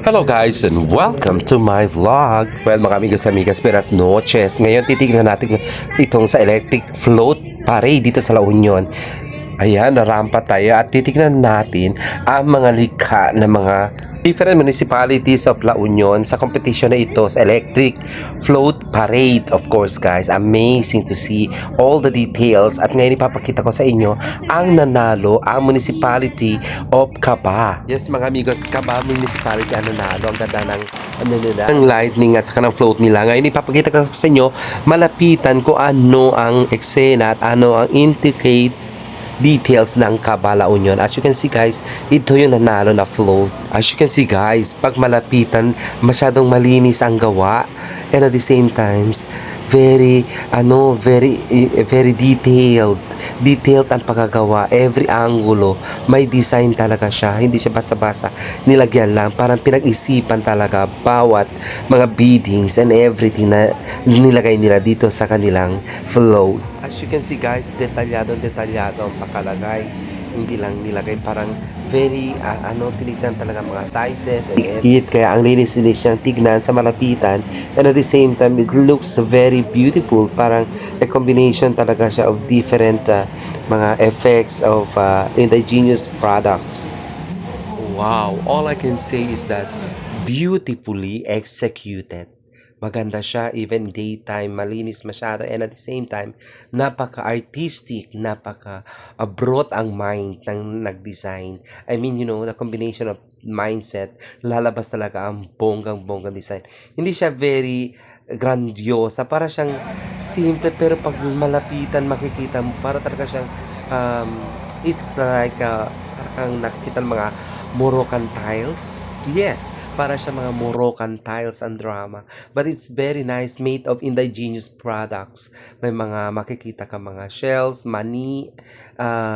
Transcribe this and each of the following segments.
Hello guys and welcome to my vlog. Well mga amigas, buenas noches. Ngayon titignan natin itong sa electric float parade dito sa La Union. Ayan, narampa tayo at titignan natin ang mga likha ng mga different municipalities of La Union sa competition na ito sa electric float parade. Of course guys, amazing to see all the details at ngayon ipapakita ko sa inyo ang nanalo, ang municipality of Caba. Yes mga amigos, Caba municipality ang nanalo. Ang ganda ng ang lightning at saka ng float nila. Ngayon ipapakita ko sa inyo malapitan kung ano ang eksena at ano ang intricate details ng Caba La Union. As you can see guys, ito yung nanalo na float. As you can see guys, pag malapitan, masyadong malinis ang gawa and at the same times, very detailed ang pagkagawa. Every angulo may design talaga siya, hindi siya basta-basta nilagyan lang, parang pinag-isipan talaga bawat mga beadings and everything na nilagay nila dito sa kanilang float. As you can see guys, detalyado ang pakalagay, hindi lang nilagay, parang very tinignan talaga mga sizes and it, kaya ang linis-linis niyang tignan sa malapitan and at the same time it looks very beautiful. Parang a combination talaga siya of different mga effects of indigenous products. Wow, all I can say is that beautifully executed. Maganda siya, even daytime, malinis masyado, and at the same time, napaka-artistic, napaka-broad ang mind ng nag-design. I mean, you know, the combination of mindset, lalabas talaga ang bonggang-bonggang design. Hindi siya very grandiosa, para siyang simple, pero pag malapitan, makikita mo, para talaga siyang, it's like, parang nakikita ng mga Moroccan tiles. Yes, para siya mga Moroccan tiles and drama. But it's very nice, made of indigenous products. May mga makikita ka mga shells, mani,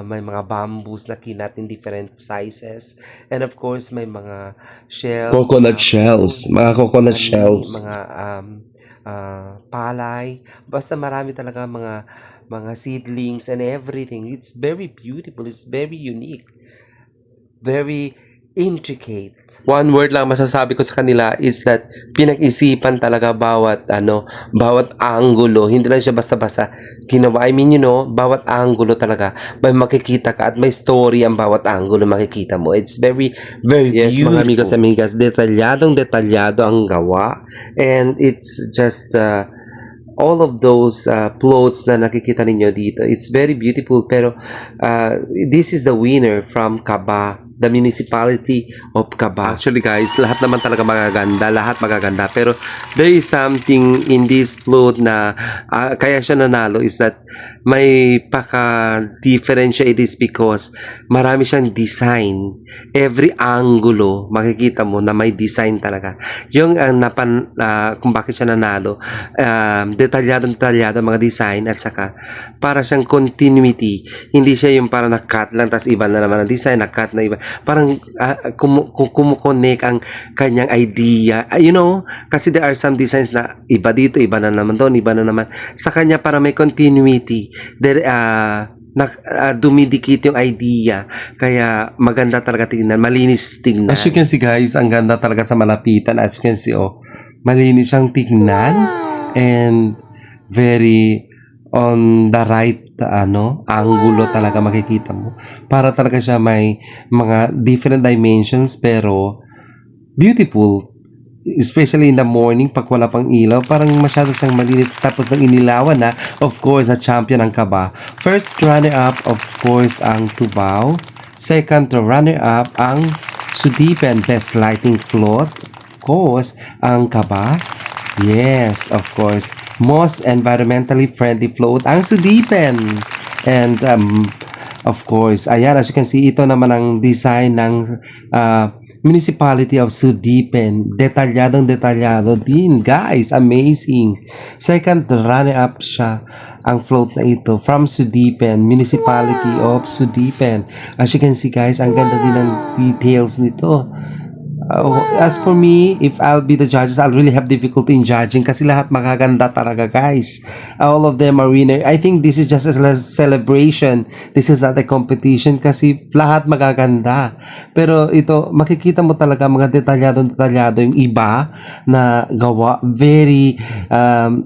may mga bamboos na kinat in different sizes. And of course, may mga shells. Coconut shells. Mga coconut shells. Mga palay. Basta marami talaga mga seedlings and everything. It's very beautiful. It's very unique. Very intricate. One word lang masasabi ko sa kanila is that pinag-isipan talaga bawat angulo. Hindi lang siya basta-basta ginawa. I mean, you know, bawat angulo talaga may makikita ka at may story ang bawat angulo makikita mo. It's very yes, beautiful. Mga amigas, detalyado ang gawa, and it's just all of those floats na nakikita ninyo dito. It's very beautiful, pero this is the winner from Caba, the municipality of Caba. Actually guys, lahat naman talaga magaganda, pero there is something in this float na kaya siya nanalo is that may paka-differentiate is because marami siyang design. Every angulo makikita mo na may design talaga. Yung kung bakit siya nanalo, detalyado mga design, at saka para siyang continuity. Hindi siya yung para na-cut lang tas iba na naman ang design, na-cut na iba. Parang kumukonek ang kanyang idea. You know, kasi there are some designs na iba dito, iba na naman doon, iba na naman. Sa kanya para may continuity. There dumidikit yung idea, kaya maganda talaga tingnan, malinis tingnan. As you can see guys, ang ganda talaga sa malapitan. As you can see, malinis siyang tingnan and very on the right angulo talaga makikita mo. Para talaga siya may mga different dimensions pero beautiful. Especially in the morning, pag wala pang ilaw, parang masyado siyang malinis. Tapos nang inilawan na, of course, na champion ang Caba. First runner-up, of course, ang Tubao. Second runner-up, ang Sudipen, best lighting float. Of course, ang Caba. Yes, of course. Most environmentally friendly float, ang Sudipen. And, of course, ayan, as you can see, ito naman ang design ng Municipality of Sudipen. Detalyado din, guys. Amazing. Second runner-up siya, ang float na ito, from Sudipen, Municipality of Sudipen. As you can see, guys, ang ganda din ng details nito. As for me, if I'll be the judges, I'll really have difficulty in judging kasi lahat magaganda talaga, guys. All of them are winner. I think this is just a celebration. This is not a competition kasi lahat magaganda. Pero ito, makikita mo talaga mga detalyado yung iba na gawa. Very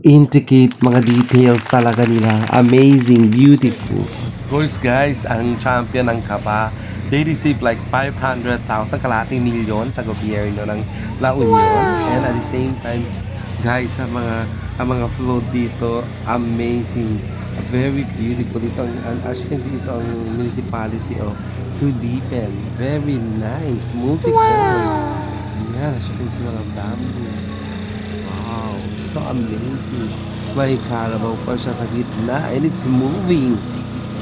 intricate mga details talaga nila. Amazing, beautiful. Of course, guys, ang champion ng Kaba, they receive like 500,000 kalahating milyon sa gobyerno ng La Union. And at the same time, guys, ang mga float dito, amazing. Very beautiful. Ito, as you can see, ito ang municipality of Sudipen. Very nice. Multi-colors. Yan, as you can see, mga bamboo. Wow, so amazing. May Carabao pa siya sa gitna and it's moving.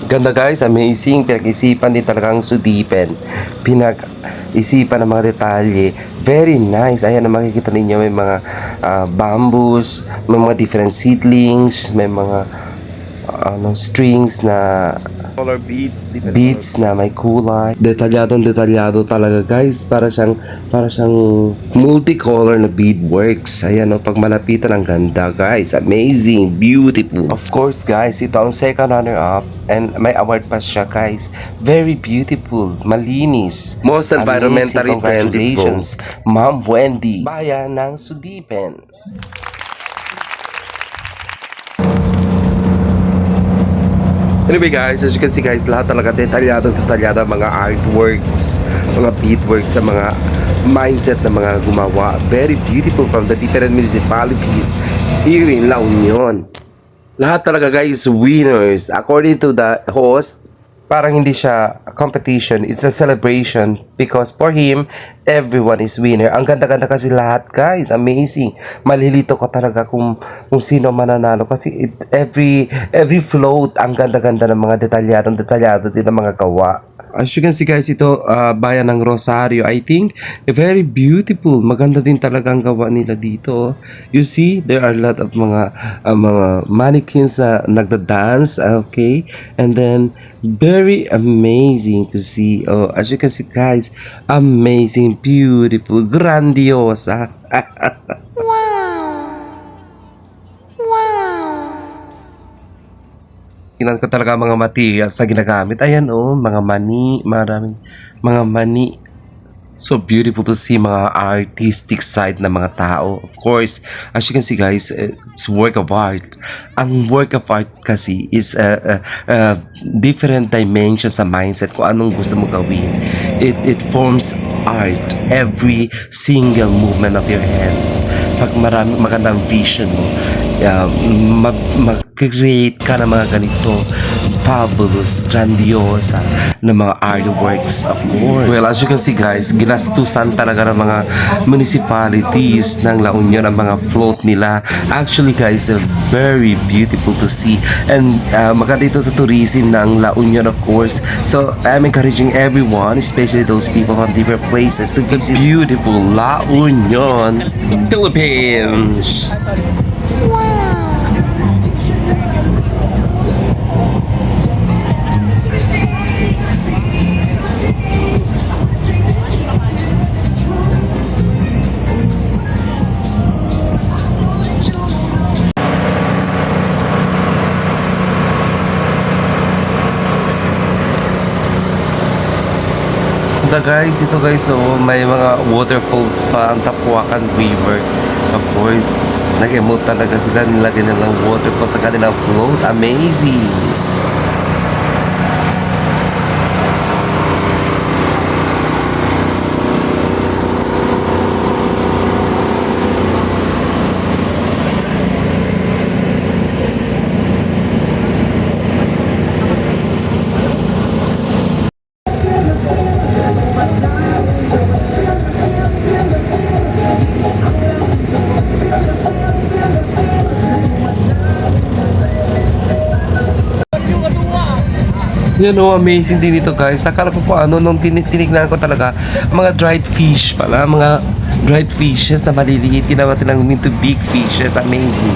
Ganda, guys, amazing. Pinag-isipan din talagang Sudipen. Pinag-isipan ng mga detalye. Very nice. Ayan na makikita ninyo, may mga bamboos, may mga different seedlings, may mga strings na color beads na may kulay. Detalyado talaga, guys. Para siyang multicolor na beadworks. Ayan, pag malapitan ang ganda, guys. Amazing, beautiful. Of course, guys, ito ang second runner-up and may award pa siya, guys. Very beautiful, malinis. Most environmentally congratulations, Ma'am Wendy, bayan ng Sudipen. Anyway, guys, as you can see, guys, lahat talaga detalyado mga artworks, mga beadworks sa mga mindset ng mga gumawa. Very beautiful from the different municipalities here in La Union. Lahat talaga, guys, winners. According to the host, parang hindi siya competition, it's a celebration because for him, everyone is winner. Ang ganda-ganda kasi lahat, guys. Amazing. Malilito ka talaga kung sino mananalo kasi every float, ang ganda-ganda ng mga detalyado din ng mga gawa. As you can see, guys, ito bayan ng Rosario. I think very beautiful. Maganda din talaga ang gawa nila dito. You see, there are a lot of mga mannequins na nagda-dance, okay? And then very amazing to see. Oh, as you can see, guys, amazing, beautiful, grandiosa. Tingnan ko talaga mga materials na ginagamit. Ayan, mga mani, maraming mga mani. So beautiful to see mga artistic side ng mga tao. Of course, as you can see, guys, it's work of art. Ang work of art kasi is different dimensions sa mindset kung anong gusto mo gawin. It forms art. Every single movement of your hand. Pag magandang vision mo, mag-create ka ng mga ganito fabulous, grandiosa na mga artworks, of course. Well, as you can see, guys, ginastusan talaga ng mga municipalities ng La Union ang mga float nila. Actually, guys, very beautiful to see and maganda ito sa tourism ng La Union, of course. So I'm encouraging everyone, especially those people from different places, to visit beautiful La Union, Philippines. Ito guys, may mga waterfalls pa ang Tapuacan River. Of course, nag-emote talaga sila, nilagay nilang waterfall sa kanilang float. Amazing! Yan amazing din dito, guys. Akala ko po nung tinignan ko talaga, mga dried fish pala, mga dried fishes na maliliit, tinawa lang into big fishes. Amazing.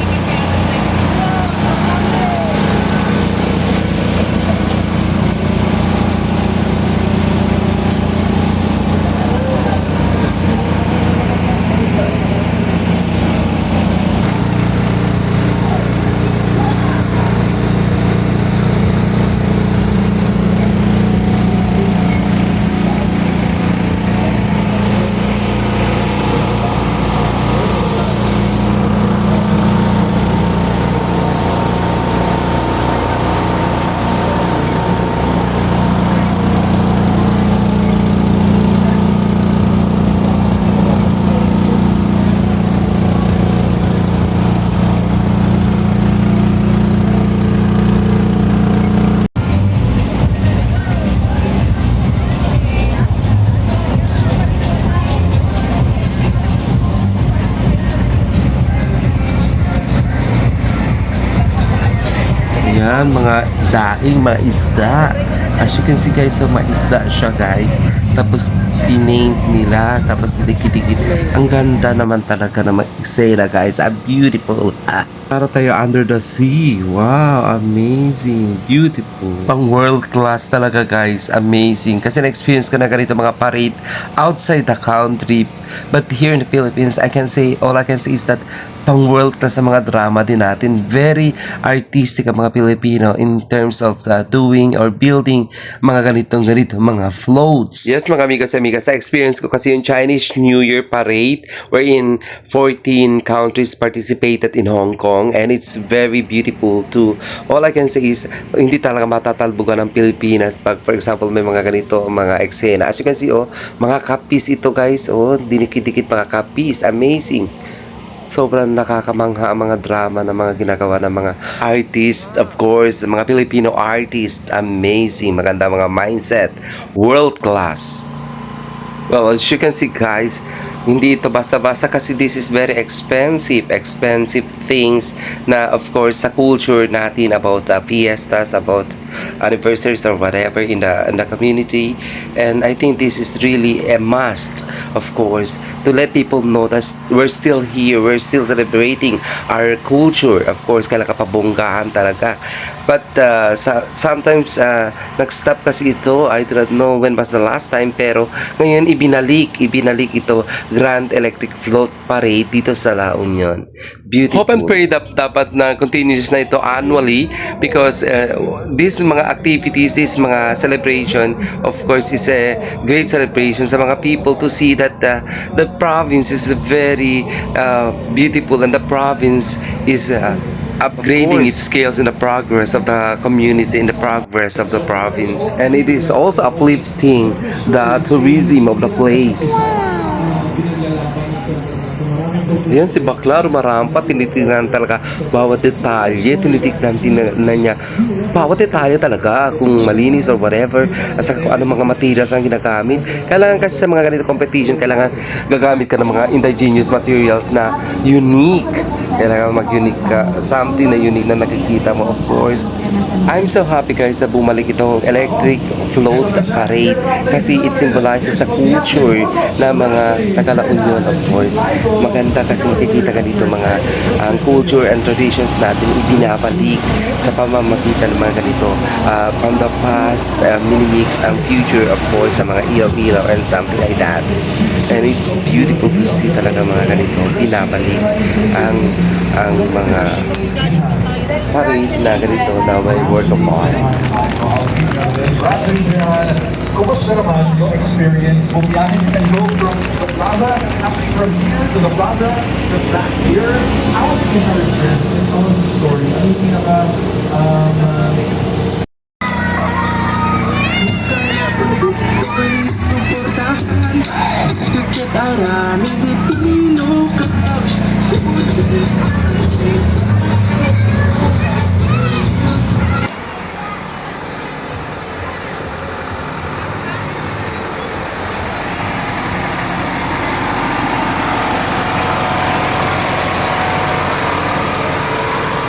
Ayan, mga daing, mga isda. As you can see guys, so mga isda siya guys. Tapos pinaint nila, tapos dikit-dikit. Ang ganda naman talaga ng mga eksena guys. Beautiful. Para tayo under the sea. Wow, amazing. Beautiful. Pang world class talaga guys. Amazing. Kasi na-experience ko na ganito mga parade outside the country. But here in the Philippines, all I can say is that pang world class ang mga drama din natin. Very artistic ang mga Pilipino in terms of doing or building mga ganito mga floats. Yes mga amigas, na-experience ko kasi yung Chinese New Year parade wherein 14 countries participated in Hong Kong and it's very beautiful too. All I can say is hindi talaga matatalbugan ng Pilipinas pag for example may mga ganito mga eksena. As you can see mga kapis ito guys, dinikit-dikit mga kapis. Amazing. Sobrang nakakamangha ang mga drama na mga ginagawa ng mga artist, of course, mga Filipino artist. Amazing, maganda mga mindset, world class. Well, as you can see guys, hindi ito basta-basta kasi this is very expensive things na of course sa culture natin about fiestas, about anniversaries or whatever in the community. And I think this is really a must, of course, to let people know that we're still here, we're still celebrating our culture. Of course, kailangan kapabonggahan talaga. But sometimes nag-stop kasi ito. I do not know when was the last time, pero ngayon ibinalik ito, Grand Electric Float Parade dito sa La Union. Beautiful. Hope and pray dapat na continuous na ito annually because these mga activities, these mga celebration, of course, is a great celebration sa mga people to see that the province is very beautiful and the province is upgrading its skills in the progress of the community, in the progress of the province, and it is also uplifting the tourism of the place. Ayan si Bakla, rumarampa, tinitignan talaga bawat detalye, tinitignan na niya bawat detalye talaga, kung malinis or whatever, asa kung ano mga materials ang ginagamit. Kailangan kasi sa mga ganito competition, kailangan gagamit ka ng mga indigenous materials na unique. Kailangan mag-unique ka, something na unique na nakikita mo, of course. I'm so happy guys na bumalik itong electric float parade kasi it symbolizes the culture na mga Taga-La Union, of course. Maganda kasi makikita ka dito mga ang culture and traditions natin ibinabalik sa pamamagitan ng mga ganito from the past, minimix ang future, of course, sa mga ilaw-ilaw and something like that. And it's beautiful to see talaga mga ganito binabalik ang mga parade na ganito na may work of art. Kumusta naman yung experience? Bumiyahin ka go from the plaza, from here to the plaza, to back here. How was the entire experience? Tell us the story. Ano yung pinaka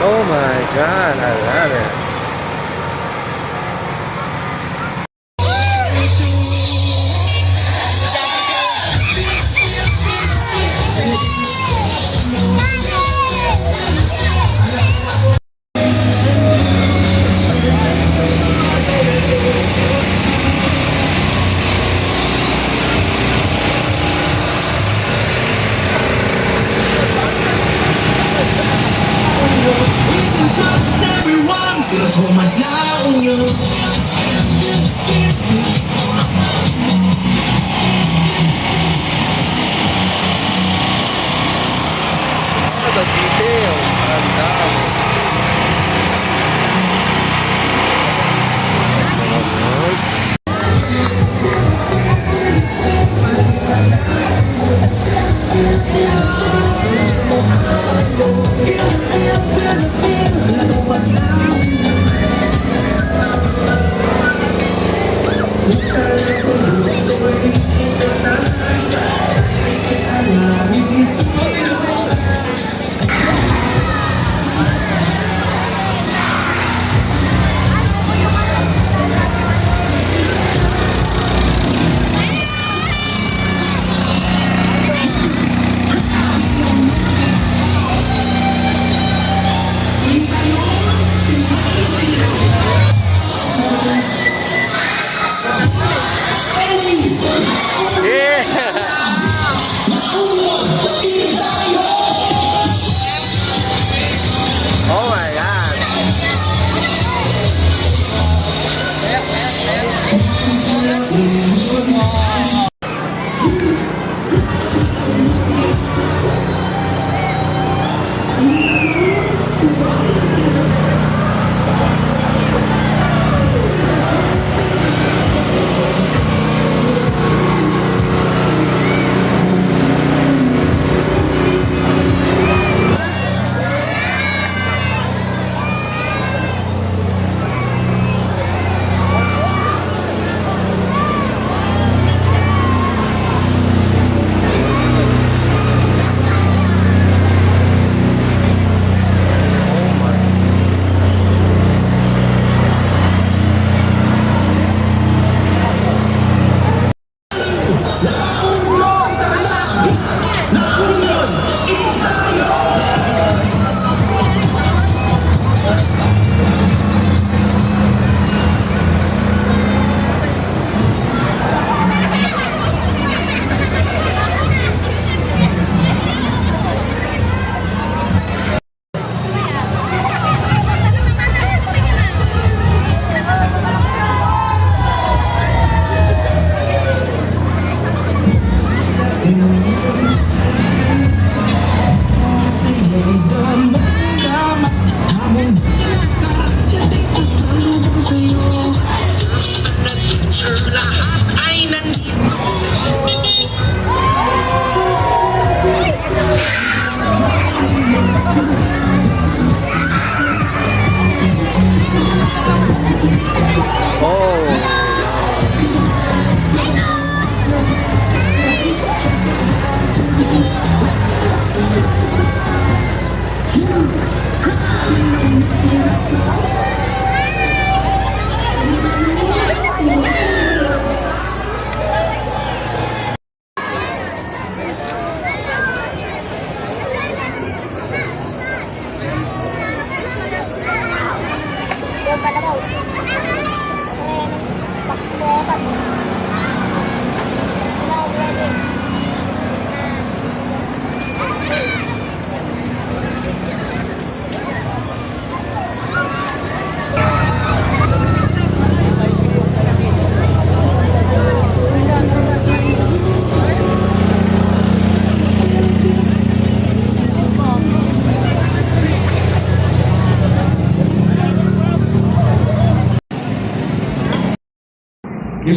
Oh my God, I love it. The detail, ang dami.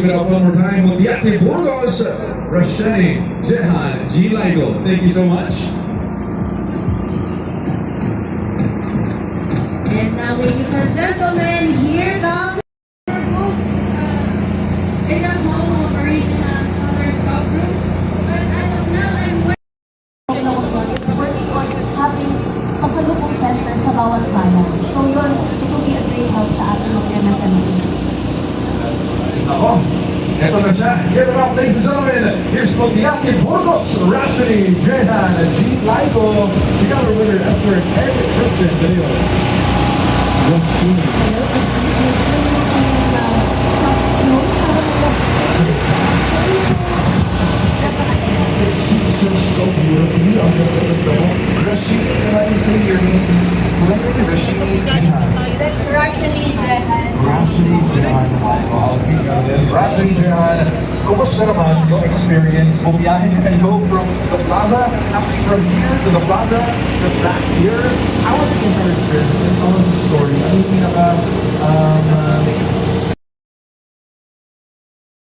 it up one more time with Yate Burgos, Rasheni, Jehan, G. Ligo. Thank you so much. And now, ladies and gentlemen, here comes It's a home of original color subgroup, but as of now, I'm working on having pasalubong center sa bawat bayan. So yun, it will be a great help sa ating mga MSMEs. Ako, eto na siya. Give it up, ladies and gentlemen. Here's Yate Burgos, Rasheni, Jehan, G. Ligo, together with her escort, Eric Christian. Video. She's so beautifully on the dome. Rasheni, can I say your name? Rasheni, Jehan. That's Rasheni Jehan. Rasheni Jehan. I'll speak on this. Rasheni Jehan, kumusta naman yung experience? Bumiyahin kayo from the plaza, actually from here to the plaza to back here. How was the entire experience?